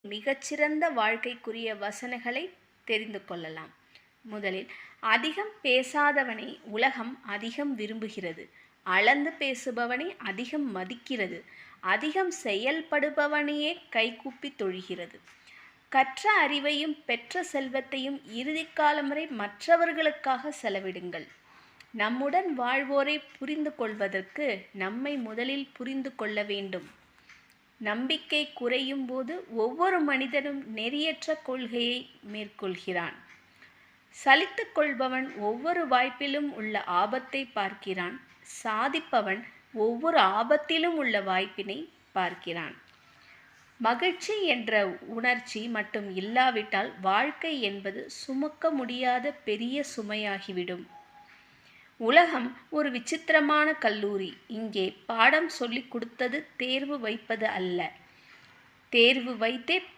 மிகச்சிறந்த வாழ்க்கைக்குரிய வசனங்களை தெரிந்து கொள்ளலாம். முதலில், அதிகம் பேசாதவனை உலகம் அதிகம் விரும்புகிறது. அளந்து பேசுபவனை அதிகம் மதிக்கிறது. அதிகம் செயல்படுபவனையே கைகூப்பி தொழுகிறது. கற்ற அறிவையும் பெற்ற செல்வத்தையும் இறுதிக்காலம் வரை மற்றவர்களுக்காக செலவிடுங்கள். நம்முடன் வாழ்வோரை புரிந்து கொள்வதற்கு நம்மை முதலில் புரிந்து கொள்ள வேண்டும். நம்பிக்கை குறையும் போது ஒவ்வொரு மனிதனும் நெறியற்ற கொள்கையை மேற்கொள்கிறான். சலித்துக் கொள்பவன் ஒவ்வொரு வாய்ப்பிலும் உள்ள ஆபத்தை பார்க்கிறான். சாதிப்பவன் ஒவ்வொரு ஆபத்திலும் உள்ள வாய்ப்பினை பார்க்கிறான். மகிழ்ச்சி என்ற உணர்ச்சி மட்டும் இல்லாவிட்டால் வாழ்க்கை என்பது சுமக்க முடியாத பெரிய சுமையாகிவிடும். உலகம் ஒரு விசித்திரமான கல்லூரி. இங்கே பாடம் சொல்லிக் கொடுத்தது தேர்வு வைப்பது அல்ல, தேர்வு வைத்தே